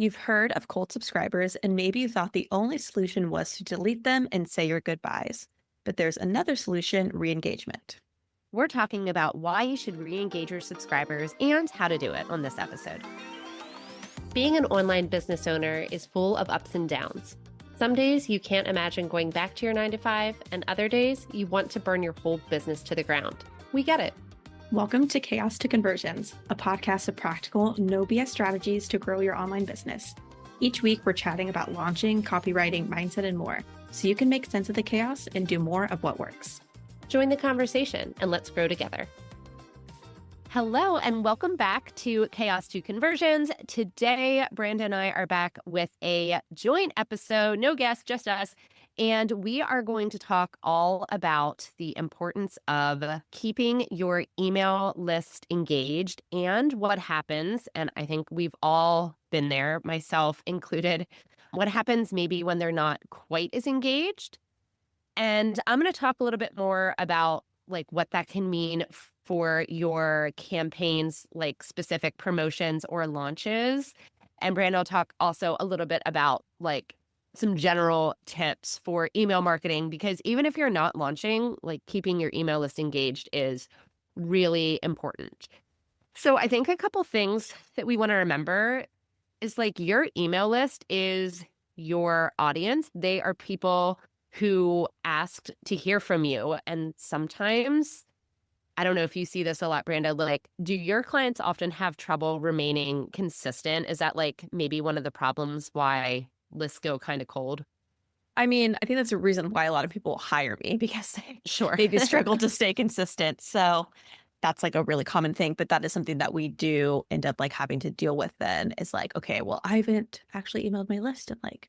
You've heard of cold subscribers, and maybe you thought the only solution was to delete them and say your goodbyes. But there's another solution, re-engagement. We're talking about why you should re-engage your subscribers and how to do it on this episode. Being an online business owner is full of ups and downs. Some days you can't imagine going back to your 9-to-5, and other days you want to burn your whole business to the ground. We get it. Welcome to Chaos to Conversions, a podcast of practical, no BS strategies to grow your online business. Each week, we're chatting about launching, copywriting, mindset, and more, so you can make sense of the chaos and do more of what works. Join the conversation and let's grow together. Hello, and welcome back to Chaos to Conversions. Today, Branda and I are back with a joint episode, no guests, just us. And we are going to talk all about the importance of keeping your email list engaged and what happens. And I think we've all been there, myself included, what happens maybe when they're not quite as engaged. And I'm going to talk a little bit more about like what that can mean for your campaigns, like specific promotions or launches. And Brandon will talk also a little bit about like some general tips for email marketing, because even if you're not launching, like keeping your email list engaged is really important. So I think a couple things that we want to remember is like your email list is your audience. They are people who asked to hear from you. And sometimes, I don't know if you see this a lot, Branda, like, do your clients often have trouble remaining consistent? Is that like maybe one of the problems why lists go kind of cold? I mean, I think that's a reason why a lot of people hire me, because they Sure. maybe struggle to stay consistent. So that's like a really common thing, but that is something that we do end up like having to deal with then. Is like, okay, well, I haven't actually emailed my list in like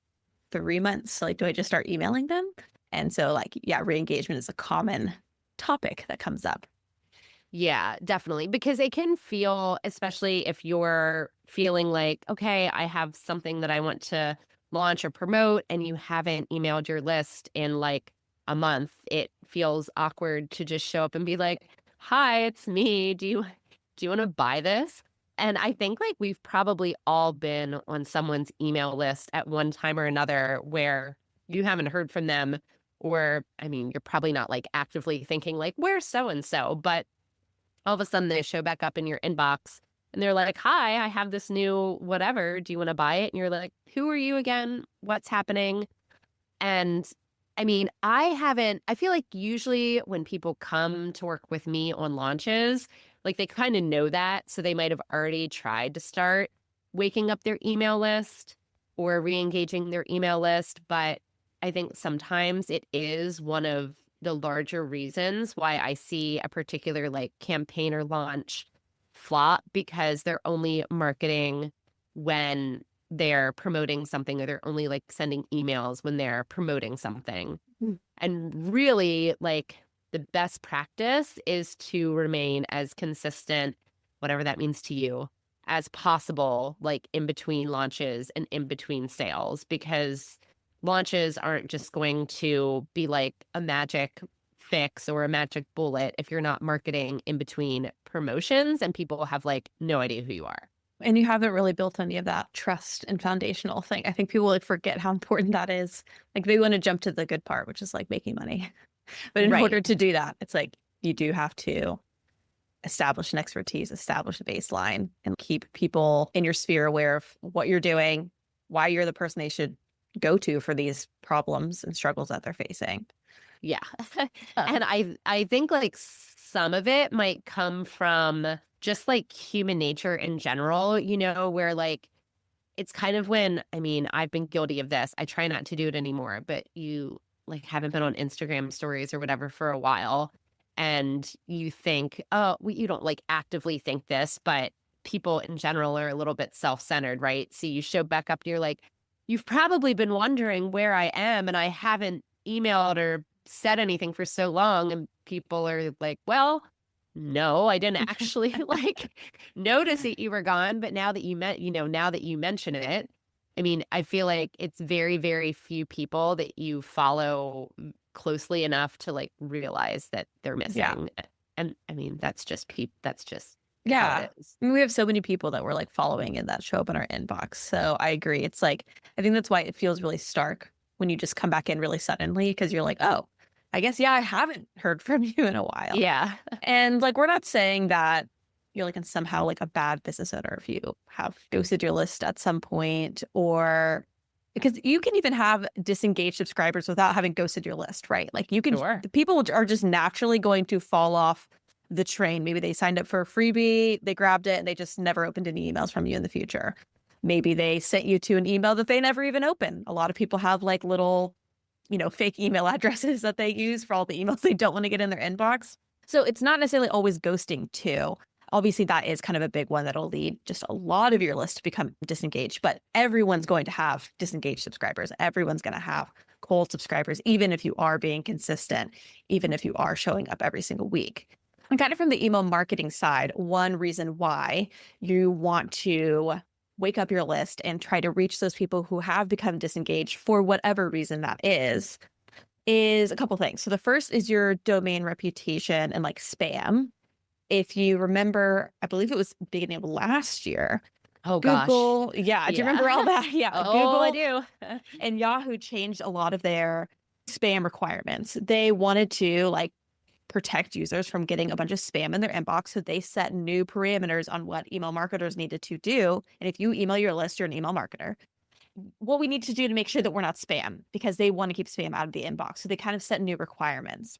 3 months. So like, do I just start emailing them? And so like, yeah, re-engagement is a common topic that comes up. Yeah, definitely. Because it can feel, especially if you're feeling like, okay, I have something that I want to launch or promote and you haven't emailed your list in like a month, it feels awkward to just show up and be like, hi, it's me. Do you want to buy this? And I think like we've probably all been on someone's email list at one time or another where you haven't heard from them, or I mean, you're probably not like actively thinking like, where's so-and-so? But all of a sudden they show back up in your inbox and they're like, hi, I have this new whatever. Do you want to buy it? And you're like, who are you again? What's happening? And I mean, I feel like usually when people come to work with me on launches, like they kind of know that. So they might have already tried to start waking up their email list or re-engaging their email list. But I think sometimes it is one of the larger reasons why I see a particular like campaign or launch flop, because they're only marketing when they're promoting something, or they're only like sending emails when they're promoting something. And really like the best practice is to remain as consistent, whatever that means to you, as possible, like in between launches and in between sales, because launches aren't just going to be like a magic fix or a magic bullet if you're not marketing in between promotions and people have like no idea who you are. And you haven't really built any of that trust and foundational thing. I think people like forget how important that is. Like they want to jump to the good part, which is like making money. But in order to do that, it's like you do have to establish an expertise, establish a baseline, and keep people in your sphere aware of what you're doing, why you're the person they should go to for these problems and struggles that they're facing. Yeah. And I think like some of it might come from just like human nature in general, you know, where like it's kind of when, I mean, I've been guilty of this. I try not to do it anymore, but you like haven't been on Instagram stories or whatever for a while. And you think, oh, you don't like actively think this, but people in general are a little bit self-centered, right? So you show back up and you're like, you've probably been wondering where I am and I haven't emailed or said anything for so long. And people are like, well, no, I didn't actually like notice that you were gone. But now that now that you mention it, I mean, I feel like it's very, very few people that you follow closely enough to like realize that they're missing. Yeah. And I mean, that's just how Yeah. it is. I mean, we have so many people that we're like following and that show up in our inbox. So I agree. It's like, I think that's why it feels really stark when you just come back in really suddenly because you're like, oh, I guess, yeah, I haven't heard from you in a while. Yeah. And like, we're not saying that you're like in somehow like a bad business owner if you have ghosted your list at some point, or because you can even have disengaged subscribers without having ghosted your list, right? Like you can, Sure. the people are just naturally going to fall off the train. Maybe they signed up for a freebie, they grabbed it, and they just never opened any emails from you in the future. Maybe they sent you to an email that they never even opened. A lot of people have like little, fake email addresses that they use for all the emails they don't want to get in their inbox. So it's not necessarily always ghosting too. Obviously, that is kind of a big one that'll lead just a lot of your list to become disengaged, but everyone's going to have disengaged subscribers. Everyone's going to have cold subscribers, even if you are being consistent, even if you are showing up every single week. And kind of from the email marketing side, one reason why you want to wake up your list and try to reach those people who have become disengaged for whatever reason that is a couple things. So the first is your domain reputation and like spam. If you remember, I believe it was beginning of last year, Oh gosh. Google, yeah, do you Yeah. remember all that? Yeah, Oh, I Google do. and Yahoo changed a lot of their spam requirements. They wanted to like protect users from getting a bunch of spam in their inbox. So they set new parameters on what email marketers needed to do. And if you email your list, you're an email marketer. What we need to do to make sure that we're not spam because they want to keep spam out of the inbox. So they kind of set new requirements.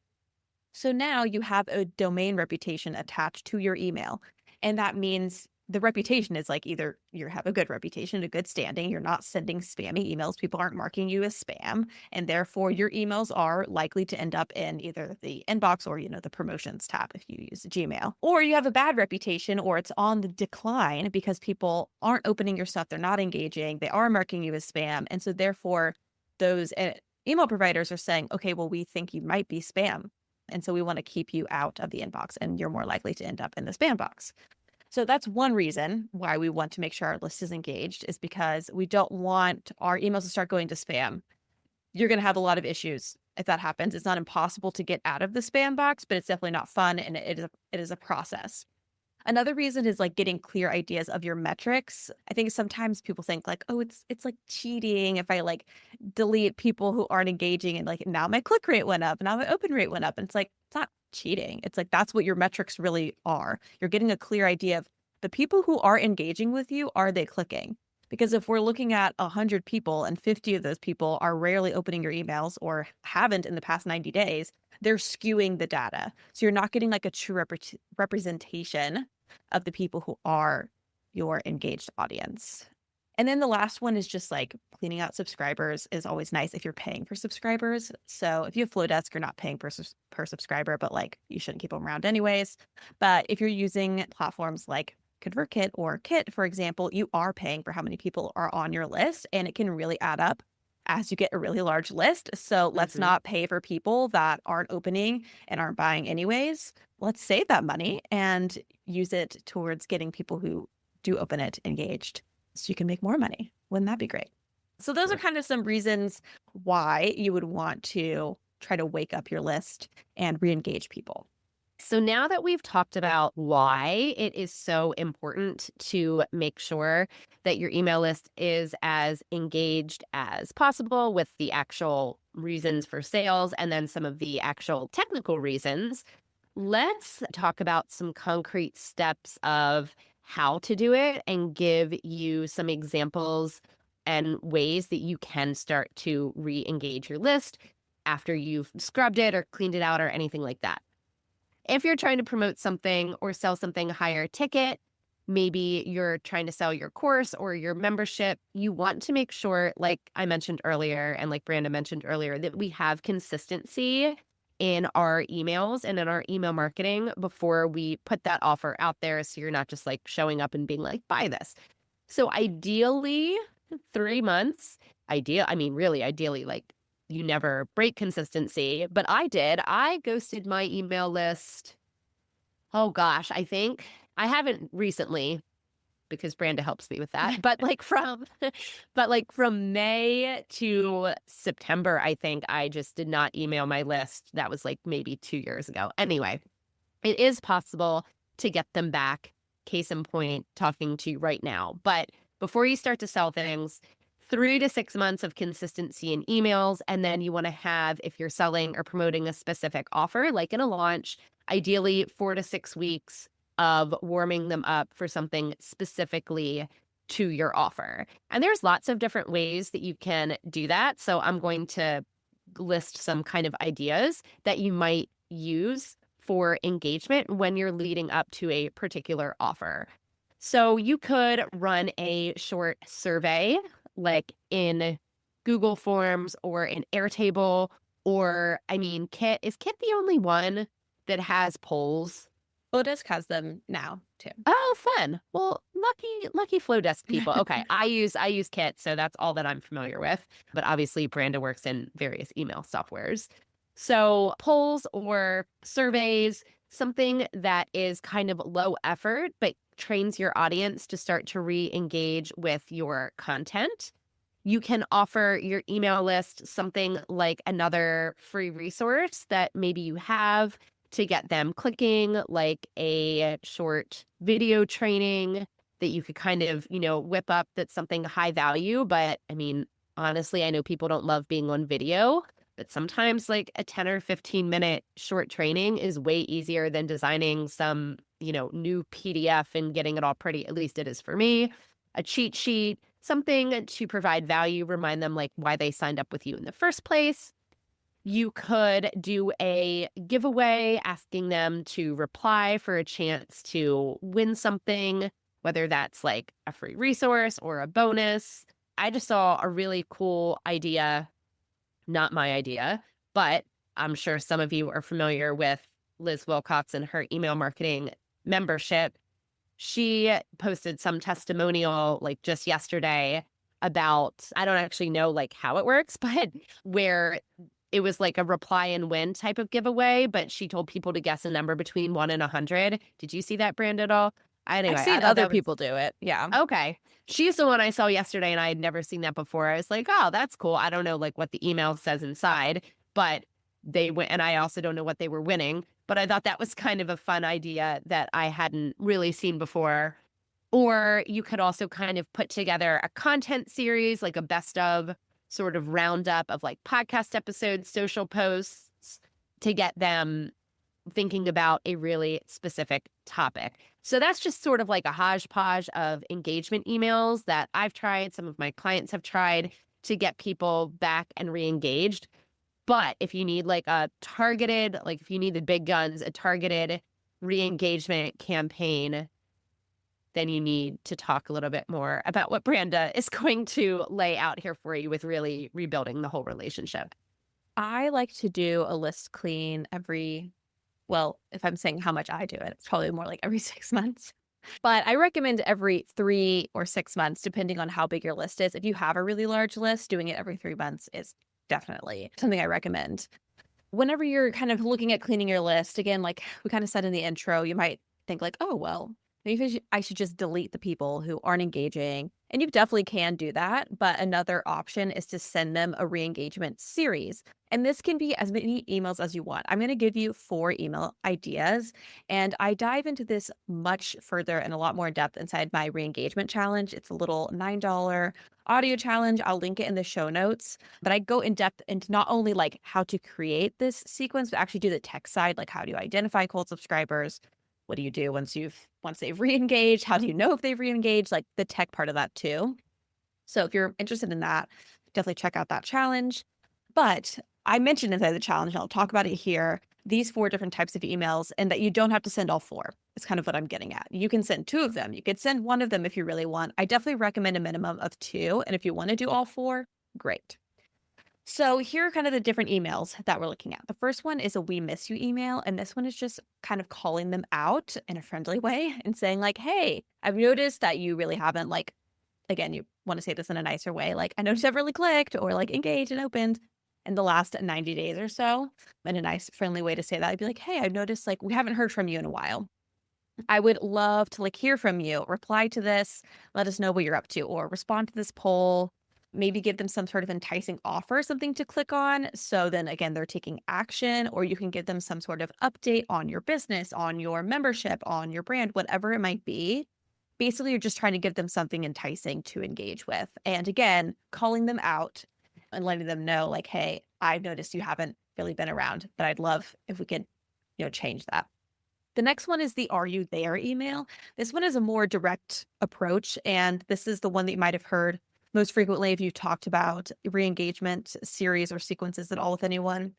So now you have a domain reputation attached to your email. And that means the reputation is like either you have a good reputation, a good standing, you're not sending spammy emails, people aren't marking you as spam, and therefore your emails are likely to end up in either the inbox or, the promotions tab if you use Gmail. Or you have a bad reputation or it's on the decline because people aren't opening your stuff, they're not engaging, they are marking you as spam. And so therefore those email providers are saying, okay, well, we think you might be spam. And so we want to keep you out of the inbox and you're more likely to end up in the spam box. So that's one reason why we want to make sure our list is engaged is because we don't want our emails to start going to spam. You're going to have a lot of issues if that happens. It's not impossible to get out of the spam box, but it's definitely not fun and it is a process. Another reason is like getting clear ideas of your metrics. I think sometimes people think like, oh, it's like cheating if I like delete people who aren't engaging and like now my click rate went up, now my open rate went up. And it's like, it's not cheating. It's like that's what your metrics really are. You're getting a clear idea of the people who are engaging with you, are they clicking? Because if we're looking at 100 people and 50 of those people are rarely opening your emails or haven't in the past 90 days, they're skewing the data. So you're not getting like a true representation of the people who are your engaged audience. And then the last one is just like cleaning out subscribers is always nice if you're paying for subscribers. So if you have Flowdesk, you're not paying per subscriber, but like you shouldn't keep them around anyways. But if you're using platforms like ConvertKit or Kit, for example, you are paying for how many people are on your list, and it can really add up as you get a really large list. So let's not pay for people that aren't opening and aren't buying anyways. Let's save that money and use it towards getting people who do open it engaged so you can make more money. Wouldn't that be great? So those are kind of some reasons why you would want to try to wake up your list and re-engage people. So now that we've talked about why it is so important to make sure that your email list is as engaged as possible with the actual reasons for sales and then some of the actual technical reasons, let's talk about some concrete steps of how to do it and give you some examples and ways that you can start to re-engage your list after you've scrubbed it or cleaned it out or anything like that. If you're trying to promote something or sell something higher ticket, maybe you're trying to sell your course or your membership, you want to make sure, like I mentioned earlier and like Branda mentioned earlier, that we have consistency in our emails and in our email marketing before we put that offer out there. So you're not just like showing up and being like, buy this. So ideally, 3 months, really ideally, like you never break consistency, but I did. I ghosted my email list. Oh gosh, I think I haven't recently because Branda helps me with that. But from May to September, I think I just did not email my list. That was like maybe 2 years ago. Anyway, it is possible to get them back. case in point, talking to you right now. But before you start to sell things, 3 to 6 months of consistency in emails. And then you want to have, if you're selling or promoting a specific offer, like in a launch, ideally 4 to 6 weeks of warming them up for something specifically to your offer. And there's lots of different ways that you can do that. So I'm going to list some kind of ideas that you might use for engagement when you're leading up to a particular offer. So you could run a short survey like in Google Forms or in Airtable, or I mean, is Kit the only one that has polls? Flowdesk has them now too. Oh, fun. Well, lucky Flowdesk people. Okay, I use Kit, so that's all that I'm familiar with. But obviously, Branda works in various email softwares. So polls or surveys, something that is kind of low effort, but trains your audience to start to re-engage with your content. You can offer your email list something like another free resource that maybe you have to get them clicking, like a short video training that you could kind of, whip up that's something high value. But I mean, honestly, I know people don't love being on video, but sometimes like a 10 or 15-minute short training is way easier than designing some, new PDF and getting it all pretty. At least it is for me. A cheat sheet, something to provide value, remind them like why they signed up with you in the first place. You could do a giveaway asking them to reply for a chance to win something, whether that's like a free resource or a bonus. I just saw a really cool idea, not my idea, but I'm sure some of you are familiar with Liz Wilcox and her email marketing membership. She posted some testimonial like just yesterday about, I don't actually know like how it works, but where it was like a reply and win type of giveaway, but she told people to guess a number between 1 and 100. Did you see that, Brand, at all? Anyway, I've seen other people do it. Yeah. Okay. She's the one I saw yesterday, and I had never seen that before. I was like, oh, that's cool. I don't know like what the email says inside, but they went, and I also don't know what they were winning, but I thought that was kind of a fun idea that I hadn't really seen before. Or you could also kind of put together a content series, like a best of sort of roundup of like podcast episodes, social posts to get them thinking about a really specific topic. So that's just sort of like a hodgepodge of engagement emails that I've tried. Some of my clients have tried to get people back and re-engaged. But if you need like a targeted, like if you need the big guns, a targeted re-engagement campaign, then you need to talk a little bit more about what Branda is going to lay out here for you with really rebuilding the whole relationship. I like to do a list clean if I'm saying how much I do it, it's probably more like every 6 months. But I recommend every 3 or 6 months, depending on how big your list is. If you have a really large list, doing it every 3 months is definitely something I recommend. Whenever you're kind of looking at cleaning your list, again, like we kind of said in the intro, you might think like, oh, well, maybe I should just delete the people who aren't engaging. And you definitely can do that. But another option is to send them a re-engagement series. And this can be as many emails as you want. I'm going to give you 4 email ideas. And I dive into this much further and a lot more in depth inside my re-engagement challenge. It's a little $9 audio challenge. I'll link it in the show notes. But I go in depth into not only like how to create this sequence, but actually do the tech side, like how do you identify cold subscribers? What do you do once they've re-engaged? How do you know if they've re-engaged? Like the tech part of that too. So if you're interested in that, definitely check out that challenge. But I mentioned inside the challenge, and I'll talk about it here, these 4 different types of emails, and that you don't have to send all 4. It's kind of what I'm getting at. You can send 2 of them. You could send 1 of them if you really want. I definitely recommend a minimum of 2. And if you want to do all 4, great. So here are kind of the different emails that we're looking at. The first one is a "we miss you" email, and this one is just kind of calling them out in a friendly way and saying like, hey, I've noticed that you really haven't again, you want to say this in a nicer way, like I noticed you haven't really clicked or like engaged and opened in the last 90 days or so. In a nice, friendly way to say that, I'd be like, hey, I've noticed like we haven't heard from you in a while. I would love to like hear from you. Reply to this, let us know what you're up to, or respond to this poll. Maybe give them some sort of enticing offer, something to click on. So then again, they're taking action, or you can give them some sort of update on your business, on your membership, on your brand, whatever it might be. Basically, you're just trying to give them something enticing to engage with. And again, calling them out and letting them know like, hey, I've noticed you haven't really been around, but I'd love if we could, change that. The next one is the Are You There email. This one is a more direct approach. And this is the one that you might have heard most frequently if you talked about re-engagement series or sequences at all with anyone.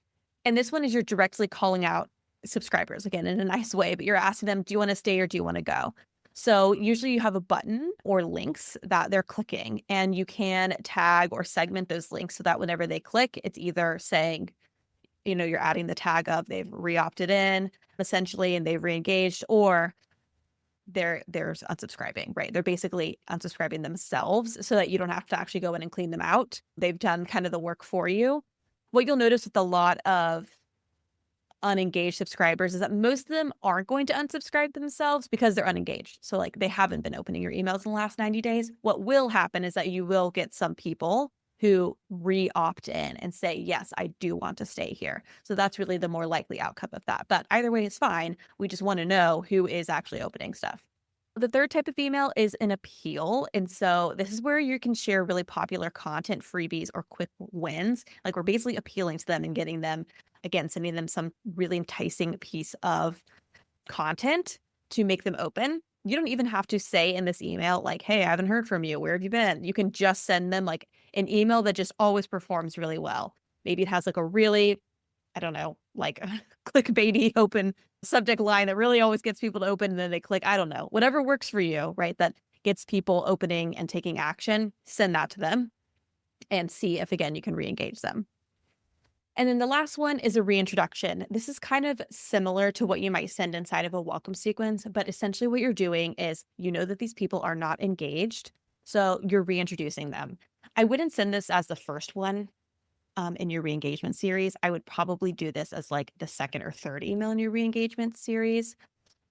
And this one is you're directly calling out subscribers, again, in a nice way, but you're asking them, do you want to stay or do you want to go? So usually you have a button or links that they're clicking, and you can tag or segment those links so that whenever they click, it's either saying, you're adding the tag of they've re-opted in essentially and they've re-engaged, or they're unsubscribing, right? They're basically unsubscribing themselves so that you don't have to actually go in and clean them out. They've done kind of the work for you. What you'll notice with a lot of unengaged subscribers is that most of them aren't going to unsubscribe themselves because they're unengaged. So like they haven't been opening your emails in the last 90 days. What will happen is that you will get some people who re-opt in and say, yes, I do want to stay here. So that's really the more likely outcome of that. But either way is fine. We just want to know who is actually opening stuff. The third type of email is an appeal. And so this is where you can share really popular content, freebies, or quick wins. Like we're basically appealing to them and getting them, again, sending them some really enticing piece of content to make them open. You don't even have to say in this email, like, hey, I haven't heard from you. Where have you been? You can just send them like an email that just always performs really well. Maybe it has like a really, I don't know, like a clickbaity open subject line that really always gets people to open and then they click. I don't know, whatever works for you, right? That gets people opening and taking action. Send that to them and see if, again, you can re-engage them. And then the last one is a reintroduction. This is kind of similar to what you might send inside of a welcome sequence, but essentially what you're doing is you know that these people are not engaged, so you're reintroducing them. I wouldn't send this as the first one in your re-engagement series. I would probably do this as like the second or third email in your re-engagement series,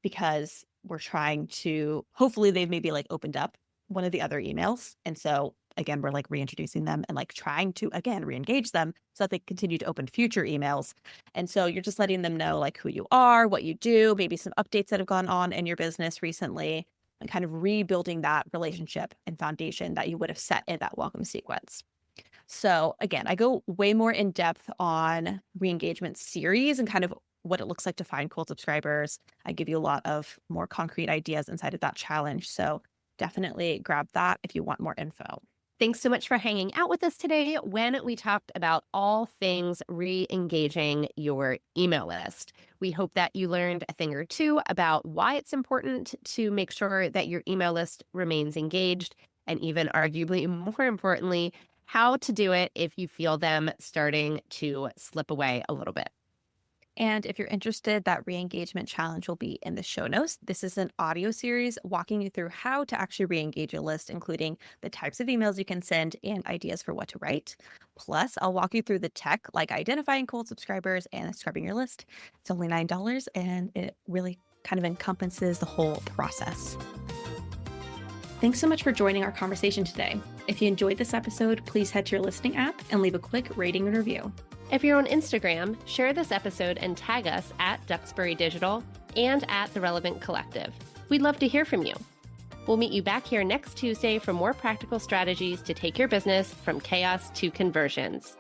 because we're trying to, hopefully they've maybe like opened up one of the other emails. And so again, we're like reintroducing them and like trying to, again, re-engage them so that they continue to open future emails. And so you're just letting them know like who you are, what you do, maybe some updates that have gone on in your business recently, and kind of rebuilding that relationship and foundation that you would have set in that welcome sequence. So again, I go way more in depth on re-engagement series and kind of what it looks like to find cold subscribers. I give you a lot of more concrete ideas inside of that challenge. So definitely grab that if you want more info. Thanks so much for hanging out with us today when we talked about all things re-engaging your email list. We hope that you learned a thing or two about why it's important to make sure that your email list remains engaged, and even arguably more importantly, how to do it if you feel them starting to slip away a little bit. And if you're interested, that re-engagement challenge will be in the show notes. This is an audio series walking you through how to actually re-engage a list, including the types of emails you can send and ideas for what to write. Plus, I'll walk you through the tech, like identifying cold subscribers and scrubbing your list. It's only $9, and it really kind of encompasses the whole process. Thanks so much for joining our conversation today. If you enjoyed this episode, please head to your listening app and leave a quick rating and review. If you're on Instagram, share this episode and tag us at Duxbury Digital and at The Relevant Collective. We'd love to hear from you. We'll meet you back here next Tuesday for more practical strategies to take your business from chaos to conversions.